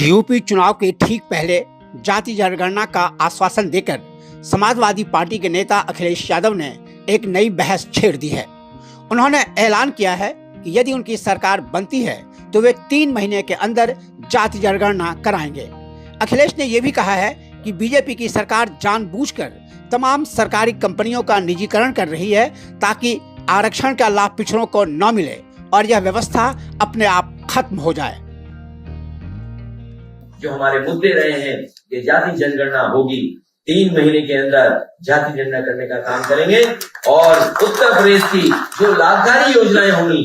UP चुनाव के ठीक पहले जाति जनगणना का आश्वासन देकर समाजवादी पार्टी के नेता अखिलेश यादव ने एक नई बहस छेड़ दी है। उन्होंने ऐलान किया है कि यदि उनकी सरकार बनती है तो वे 3 महीने के अंदर जाति जनगणना कराएंगे। अखिलेश ने यह भी कहा है कि बीजेपी की सरकार जानबूझकर तमाम सरकारी कंपनियों का निजीकरण कर रही है ताकि आरक्षण का लाभ पिछड़ों को न मिले और यह व्यवस्था अपने आप खत्म हो जाए। जो हमारे मुद्दे रहे हैं कि जाति जनगणना होगी, 3 महीने के अंदर जाति जनगणना करने का काम करेंगे और उत्तर प्रदेश की जो लाभकारी योजनाएं होंगी,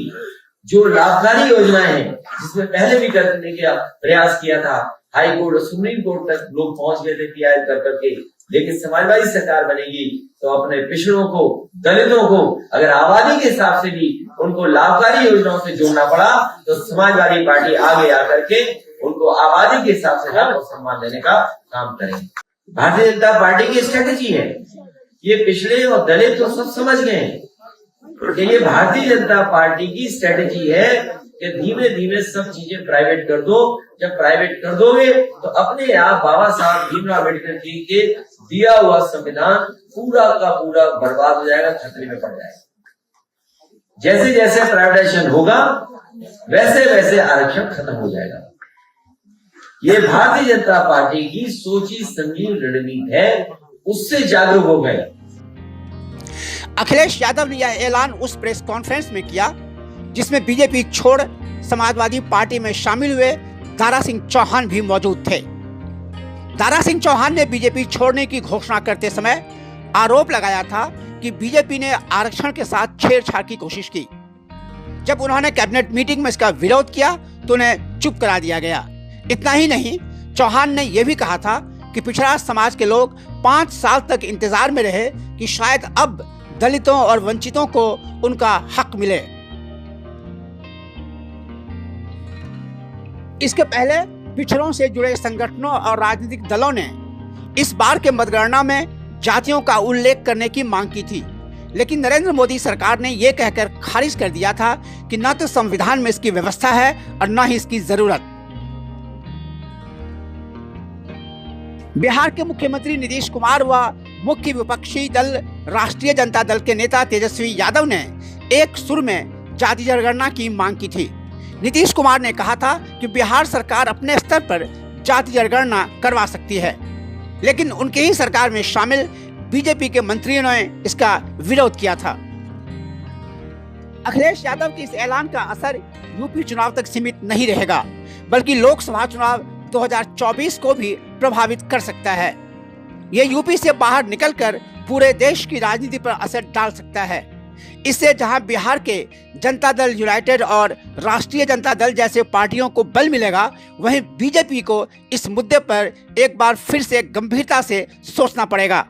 जो लाभकारी योजनाएं हैं जिसमें पहले भी करने का प्रयास किया था, हाई कोर्ट और सुप्रीम कोर्ट तक लोग पहुंच गए थे पीआई कर करके, लेकिन समाजवादी सरकार बनेगी तो अपने पिछड़ों को, दलितों को अगर आबादी के हिसाब से भी उनको लाभकारी योजनाओं से जोड़ना पड़ा तो समाजवादी पार्टी आगे आकर के उनको आबादी के हिसाब से लाभ और सम्मान देने का काम करेंगे। भारतीय जनता पार्टी की स्ट्रेटेजी है, ये पिछड़े और दलित तो सब समझ गए हैं कि ये भारतीय जनता पार्टी की स्ट्रेटेजी है कि धीमे धीमे सब चीजें प्राइवेट कर दो। जब प्राइवेट कर दोगे तो अपने आप बाबा साहब भीमराव अम्बेडकर जी के दिया हुआ संविधान पूरा का पूरा बर्बाद हो जाएगा, खतरे में पड़ जाएगा। जैसे जैसे प्राइवेटाइजेशन होगा वैसे वैसे आरक्षण खत्म हो जाएगा। ये भारतीय जनता पार्टी की सोची समझी रणनीति है, उससे जागरूक हो गए। अखिलेश यादव ने यह ऐलान उस प्रेस कॉन्फ्रेंस में किया जिसमें बीजेपी छोड़ समाजवादी पार्टी में शामिल हुए दारा सिंह चौहान भी मौजूद थे। दारा सिंह चौहान ने बीजेपी छोड़ने की घोषणा करते समय आरोप लगाया था कि बीजेपी ने आरक्षण के साथ छेड़छाड़ की कोशिश की। जब उन्होंने कैबिनेट मीटिंग में इसका विरोध किया तो उन्हें चुप करा दिया गया। इतना ही नहीं, चौहान ने यह भी कहा था कि पिछड़ा समाज के लोग 5 साल तक इंतजार में रहे कि शायद अब दलितों और वंचितों को उनका हक मिले। इसके पहले पिछड़ों से जुड़े संगठनों और राजनीतिक दलों ने इस बार के मतगणना में जातियों का उल्लेख करने की मांग की थी, लेकिन नरेंद्र मोदी सरकार ने यह कहकर खारिज कर दिया था कि न तो संविधान में इसकी व्यवस्था है और न ही इसकी जरूरत। बिहार के मुख्यमंत्री नीतीश कुमार व मुख्य विपक्षी दल राष्ट्रीय जनता दल के नेता तेजस्वी यादव ने एक सुर में जाति जनगणना की मांग की थी। नीतीश कुमार ने कहा था कि बिहार सरकार अपने स्तर पर जाति जनगणना करवा सकती है, लेकिन उनके ही सरकार में शामिल बीजेपी के मंत्रियों ने इसका विरोध किया था। अखिलेश यादव के इस ऐलान का असर यूपी चुनाव तक सीमित नहीं रहेगा, बल्कि लोकसभा चुनाव 2024 को भी प्रभावित कर सकता है। यह यूपी से बाहर निकलकर पूरे देश की राजनीति पर असर डाल सकता है। इससे जहां बिहार के जनता दल यूनाइटेड और राष्ट्रीय जनता दल जैसे पार्टियों को बल मिलेगा, वहीं बीजेपी को इस मुद्दे पर एक बार फिर से गंभीरता से सोचना पड़ेगा।